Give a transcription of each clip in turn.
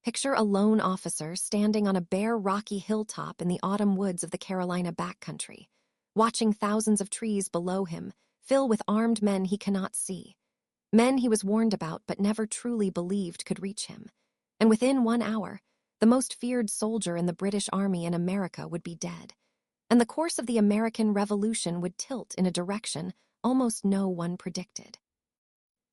Picture a lone officer standing on a bare, rocky hilltop in the autumn woods of the Carolina backcountry, watching thousands of trees below him fill with armed men he cannot see. Men he was warned about but never truly believed could reach him. And within 1 hour, the most feared soldier in the British Army in America would be dead. And the course of the American Revolution would tilt in a direction almost no one predicted.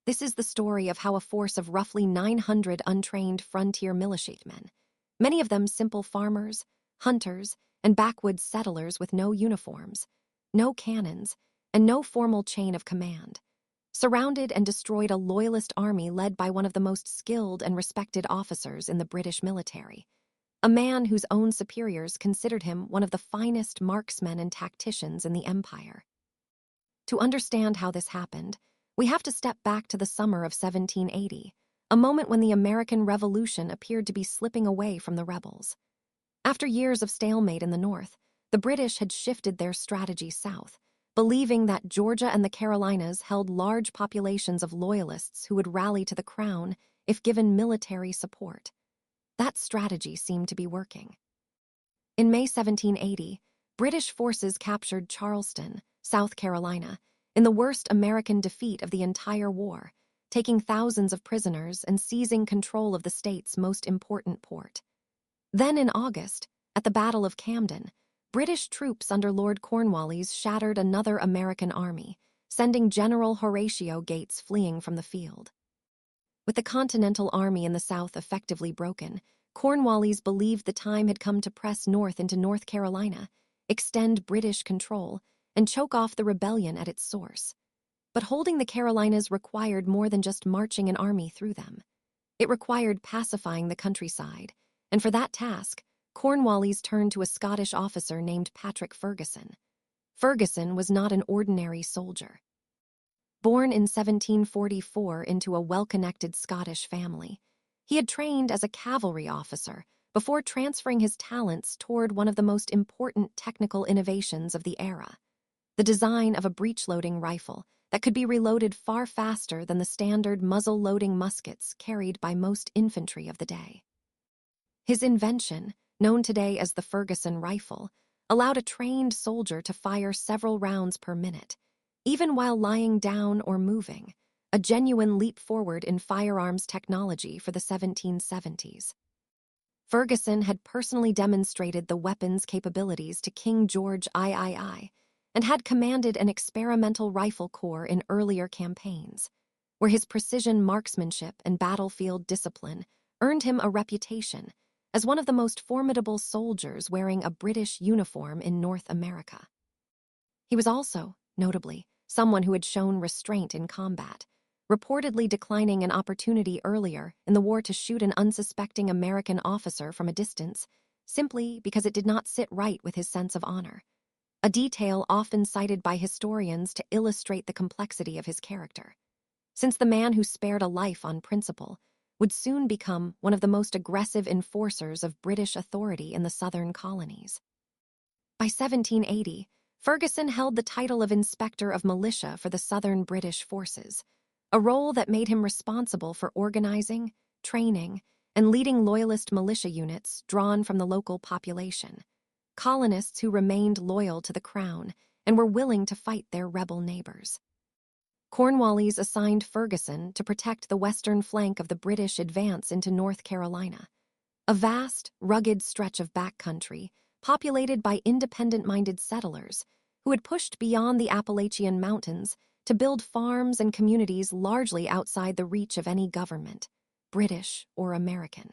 This is the story of how a force of roughly 900 untrained frontier militiamen, many of them simple farmers, hunters, and backwoods settlers with no uniforms, no cannons, and no formal chain of command, surrounded and destroyed a loyalist army led by one of the most skilled and respected officers in the British military, a man whose own superiors considered him one of the finest marksmen and tacticians in the empire. To understand how this happened, we have to step back to the summer of 1780, a moment when the American Revolution appeared to be slipping away from the rebels. After years of stalemate in the North, the British had shifted their strategy south, believing that Georgia and the Carolinas held large populations of loyalists who would rally to the crown if given military support. That strategy seemed to be working. In May 1780, British forces captured Charleston, South Carolina, in the worst American defeat of the entire war, taking thousands of prisoners and seizing control of the state's most important port. Then in August, at the Battle of Camden, British troops under Lord Cornwallis shattered another American army, sending General Horatio Gates fleeing from the field. With the Continental Army in the South effectively broken, Cornwallis believed the time had come to press north into North Carolina, extend British control, and choke off the rebellion at its source. But holding the Carolinas required more than just marching an army through them. It required pacifying the countryside, and for that task, Cornwallis turned to a Scottish officer named Patrick Ferguson. Ferguson was not an ordinary soldier. Born in 1744 into a well-connected Scottish family, he had trained as a cavalry officer before transferring his talents toward one of the most important technical innovations of the era, the design of a breech-loading rifle that could be reloaded far faster than the standard muzzle-loading muskets carried by most infantry of the day. His invention, known today as the Ferguson rifle, allowed a trained soldier to fire several rounds per minute, even while lying down or moving, a genuine leap forward in firearms technology for the 1770s. Ferguson had personally demonstrated the weapon's capabilities to King George III, and had commanded an experimental rifle corps in earlier campaigns, where his precision marksmanship and battlefield discipline earned him a reputation as one of the most formidable soldiers wearing a British uniform in North America. He was also, notably, someone who had shown restraint in combat, reportedly declining an opportunity earlier in the war to shoot an unsuspecting American officer from a distance simply because it did not sit right with his sense of honor, a detail often cited by historians to illustrate the complexity of his character, since the man who spared a life on principle would soon become one of the most aggressive enforcers of British authority in the southern colonies. By 1780, Ferguson held the title of Inspector of Militia for the Southern British forces, a role that made him responsible for organizing, training, and leading loyalist militia units drawn from the local population, colonists who remained loyal to the crown and were willing to fight their rebel neighbors. Cornwallis assigned Ferguson to protect the western flank of the British advance into North Carolina, a vast, rugged stretch of backcountry populated by independent-minded settlers who had pushed beyond the Appalachian Mountains to build farms and communities largely outside the reach of any government, British or American.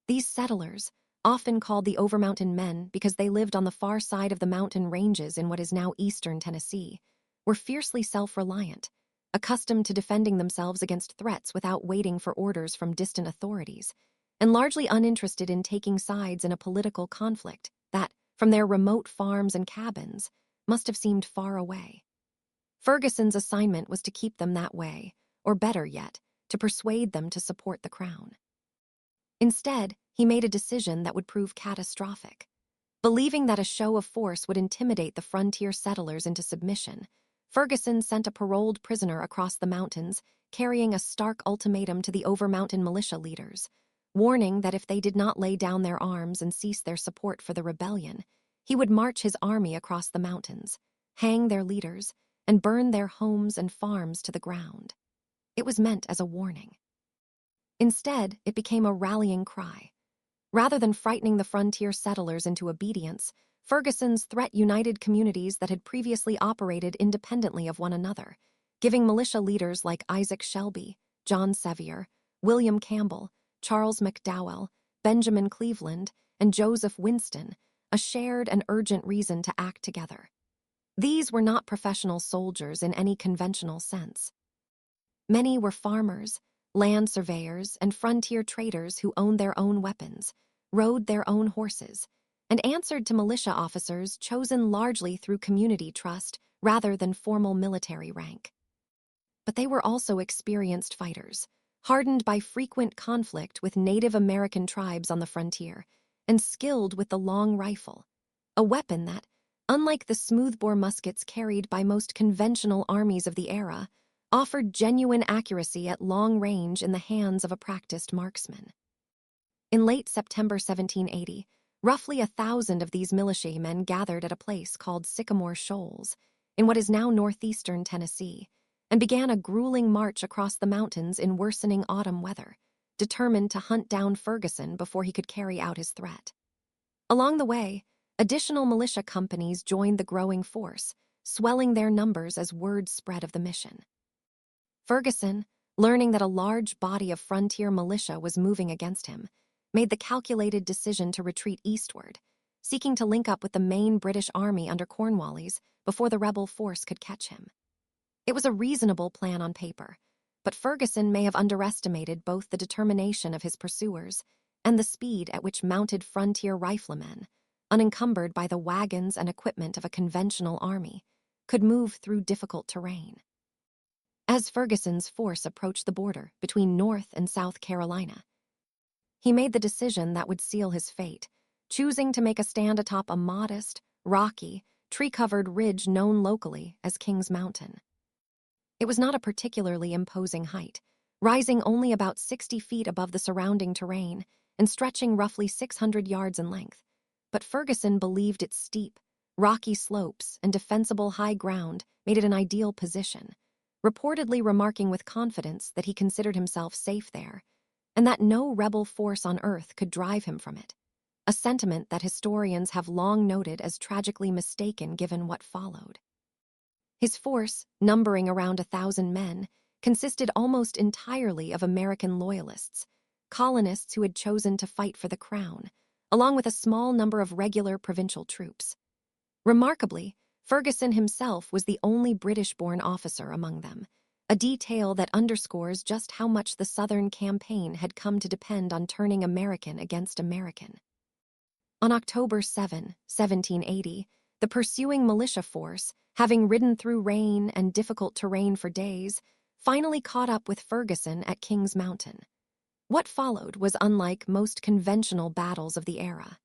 These settlers, often called the Overmountain Men because they lived on the far side of the mountain ranges in what is now eastern Tennessee, were fiercely self-reliant, accustomed to defending themselves against threats without waiting for orders from distant authorities, and largely uninterested in taking sides in a political conflict that, from their remote farms and cabins, must have seemed far away. Ferguson's assignment was to keep them that way, or better yet, to persuade them to support the crown. Instead, he made a decision that would prove catastrophic. Believing that a show of force would intimidate the frontier settlers into submission, Ferguson sent a paroled prisoner across the mountains, carrying a stark ultimatum to the Overmountain militia leaders: warning that if they did not lay down their arms and cease their support for the rebellion, he would march his army across the mountains, hang their leaders, and burn their homes and farms to the ground. It was meant as a warning. Instead, it became a rallying cry. Rather than frightening the frontier settlers into obedience, Ferguson's threat united communities that had previously operated independently of one another, giving militia leaders like Isaac Shelby, John Sevier, William Campbell, Charles McDowell, Benjamin Cleveland, and Joseph Winston a shared and urgent reason to act together. These were not professional soldiers in any conventional sense. Many were farmers, land surveyors, and frontier traders who owned their own weapons, rode their own horses, and answered to militia officers chosen largely through community trust rather than formal military rank. But they were also experienced fighters, hardened by frequent conflict with Native American tribes on the frontier, and skilled with the long rifle, a weapon that, unlike the smoothbore muskets carried by most conventional armies of the era, offered genuine accuracy at long range in the hands of a practiced marksman. In late September 1780, roughly 1,000 of these militiamen gathered at a place called Sycamore Shoals, in what is now northeastern Tennessee, and began a grueling march across the mountains in worsening autumn weather, determined to hunt down Ferguson before he could carry out his threat. Along the way, additional militia companies joined the growing force, swelling their numbers as word spread of the mission. Ferguson, learning that a large body of frontier militia was moving against him, made the calculated decision to retreat eastward, seeking to link up with the main British army under Cornwallis before the rebel force could catch him. It was a reasonable plan on paper, but Ferguson may have underestimated both the determination of his pursuers and the speed at which mounted frontier riflemen, unencumbered by the wagons and equipment of a conventional army, could move through difficult terrain. As Ferguson's force approached the border between North and South Carolina, he made the decision that would seal his fate, choosing to make a stand atop a modest, rocky, tree-covered ridge known locally as King's Mountain. It was not a particularly imposing height, rising only about 60 feet above the surrounding terrain and stretching roughly 600 yards in length, but Ferguson believed its steep, rocky slopes and defensible high ground made it an ideal position, reportedly remarking with confidence that he considered himself safe there, and that no rebel force on earth could drive him from it, a sentiment that historians have long noted as tragically mistaken given what followed. His force, numbering around 1,000 men, consisted almost entirely of American loyalists, colonists who had chosen to fight for the crown, along with a small number of regular provincial troops. Remarkably, Ferguson himself was the only British-born officer among them, a detail that underscores just how much the Southern campaign had come to depend on turning American against American. On October 7, 1780, the pursuing militia force, having ridden through rain and difficult terrain for days, finally caught up with Ferguson at King's Mountain. What followed was unlike most conventional battles of the era.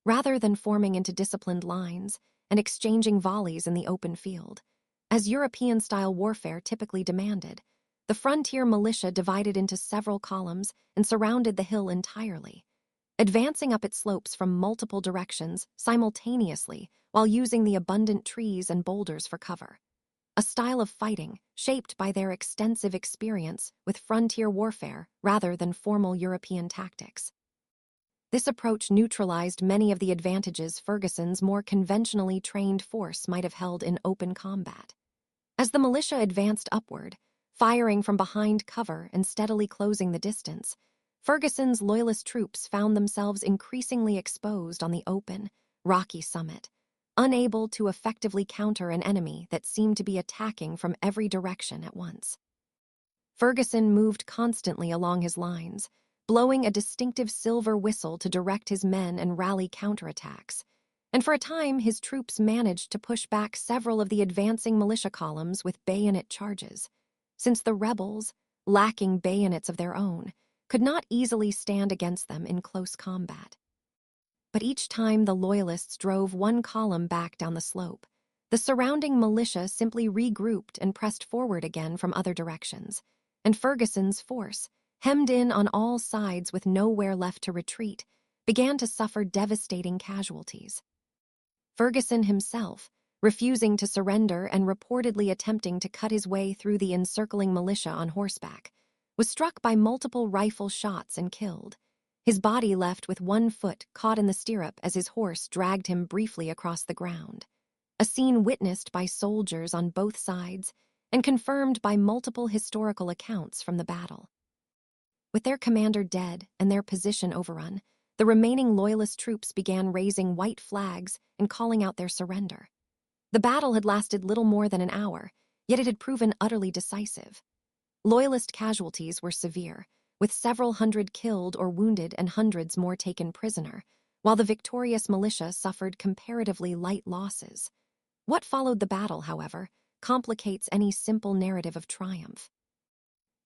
Rather than forming into disciplined lines and exchanging volleys in the open field, as European-style warfare typically demanded, the frontier militia divided into several columns and surrounded the hill entirely, advancing up its slopes from multiple directions simultaneously while using the abundant trees and boulders for cover, a style of fighting shaped by their extensive experience with frontier warfare rather than formal European tactics. This approach neutralized many of the advantages Ferguson's more conventionally trained force might have held in open combat. As the militia advanced upward, firing from behind cover and steadily closing the distance, Ferguson's loyalist troops found themselves increasingly exposed on the open, rocky summit, unable to effectively counter an enemy that seemed to be attacking from every direction at once. Ferguson moved constantly along his lines, blowing a distinctive silver whistle to direct his men and rally counterattacks, and for a time his troops managed to push back several of the advancing militia columns with bayonet charges, since the rebels, lacking bayonets of their own, could not easily stand against them in close combat. But each time the Loyalists drove one column back down the slope, the surrounding militia simply regrouped and pressed forward again from other directions, and Ferguson's force, hemmed in on all sides with nowhere left to retreat, began to suffer devastating casualties. Ferguson himself, refusing to surrender and reportedly attempting to cut his way through the encircling militia on horseback, was struck by multiple rifle shots and killed, his body left with one foot caught in the stirrup as his horse dragged him briefly across the ground, a scene witnessed by soldiers on both sides and confirmed by multiple historical accounts from the battle. With their commander dead and their position overrun, the remaining Loyalist troops began raising white flags and calling out their surrender. The battle had lasted little more than an hour, yet it had proven utterly decisive. Loyalist casualties were severe, with several hundred killed or wounded and hundreds more taken prisoner, while the victorious militia suffered comparatively light losses. What followed the battle, however, complicates any simple narrative of triumph.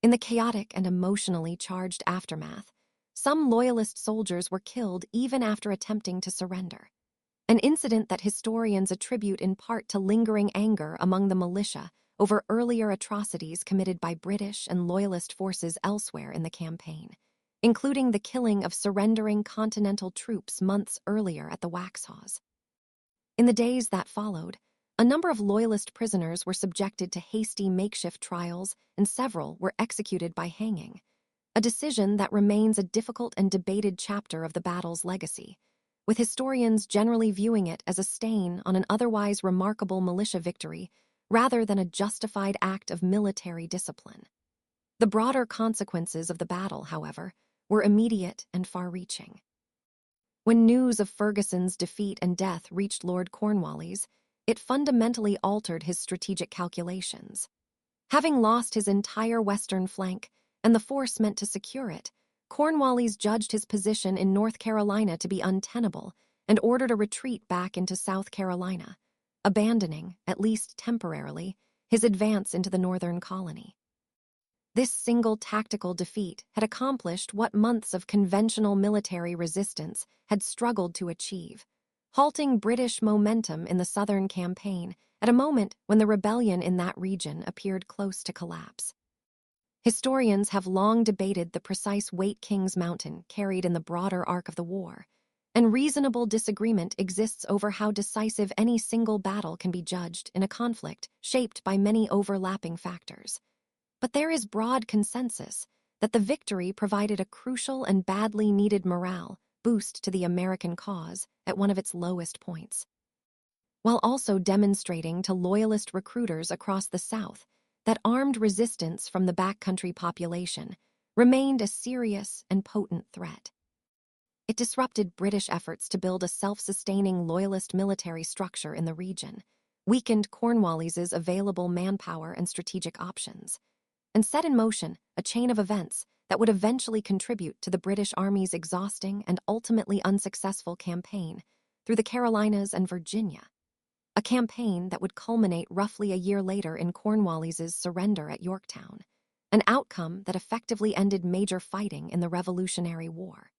In the chaotic and emotionally charged aftermath, some Loyalist soldiers were killed even after attempting to surrender, an incident that historians attribute in part to lingering anger among the militia over earlier atrocities committed by British and Loyalist forces elsewhere in the campaign, including the killing of surrendering Continental troops months earlier at the Waxhaws. In the days that followed, a number of Loyalist prisoners were subjected to hasty makeshift trials and several were executed by hanging, a decision that remains a difficult and debated chapter of the battle's legacy, with historians generally viewing it as a stain on an otherwise remarkable militia victory rather than a justified act of military discipline. The broader consequences of the battle, however, were immediate and far-reaching. When news of Ferguson's defeat and death reached Lord Cornwallis, it fundamentally altered his strategic calculations. Having lost his entire western flank and the force meant to secure it, Cornwallis judged his position in North Carolina to be untenable and ordered a retreat back into South Carolina, abandoning, at least temporarily, his advance into the northern colony. This single tactical defeat had accomplished what months of conventional military resistance had struggled to achieve, halting British momentum in the southern campaign at a moment when the rebellion in that region appeared close to collapse. Historians have long debated the precise weight Kings Mountain carried in the broader arc of the war, and reasonable disagreement exists over how decisive any single battle can be judged in a conflict shaped by many overlapping factors. But there is broad consensus that the victory provided a crucial and badly needed morale boost to the American cause at one of its lowest points, while also demonstrating to Loyalist recruiters across the South that armed resistance from the backcountry population remained a serious and potent threat. It disrupted British efforts to build a self-sustaining Loyalist military structure in the region, weakened Cornwallis's available manpower and strategic options, and set in motion a chain of events that would eventually contribute to the British Army's exhausting and ultimately unsuccessful campaign through the Carolinas and Virginia, a campaign that would culminate roughly a year later in Cornwallis's surrender at Yorktown, an outcome that effectively ended major fighting in the Revolutionary War.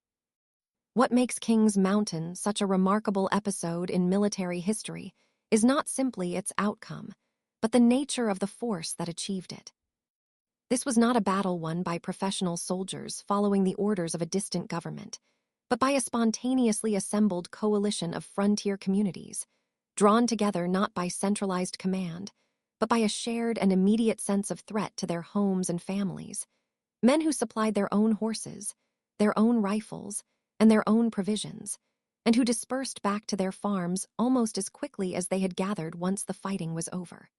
What makes Kings Mountain such a remarkable episode in military history is not simply its outcome, but the nature of the force that achieved it. This was not a battle won by professional soldiers following the orders of a distant government, but by a spontaneously assembled coalition of frontier communities, drawn together not by centralized command, but by a shared and immediate sense of threat to their homes and families, men who supplied their own horses, their own rifles, and their own provisions, and who dispersed back to their farms almost as quickly as they had gathered once the fighting was over.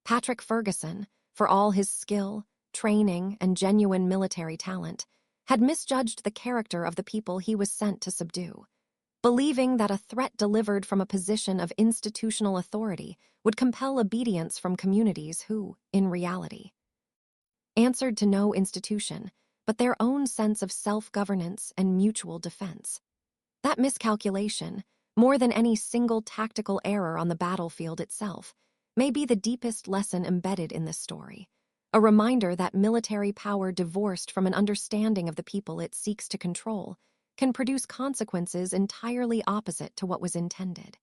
Patrick Ferguson, for all his skill, training, and genuine military talent, had misjudged the character of the people he was sent to subdue, believing that a threat delivered from a position of institutional authority would compel obedience from communities who, in reality, answered to no institution but their own sense of self-governance and mutual defense. That miscalculation, more than any single tactical error on the battlefield itself, may be the deepest lesson embedded in this story, a reminder that military power divorced from an understanding of the people it seeks to control can produce consequences entirely opposite to what was intended.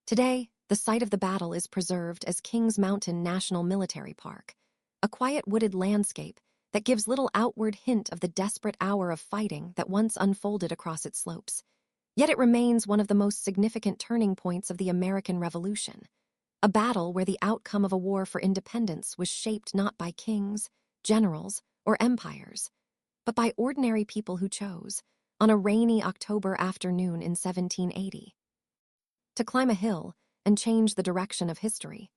Today, the site of the battle is preserved as Kings Mountain National Military Park, a quiet wooded landscape that gives little outward hint of the desperate hour of fighting that once unfolded across its slopes. Yet it remains one of the most significant turning points of the American Revolution, a battle where the outcome of a war for independence was shaped not by kings, generals, or empires, but by ordinary people who chose, on a rainy October afternoon in 1780, to climb a hill and change the direction of history.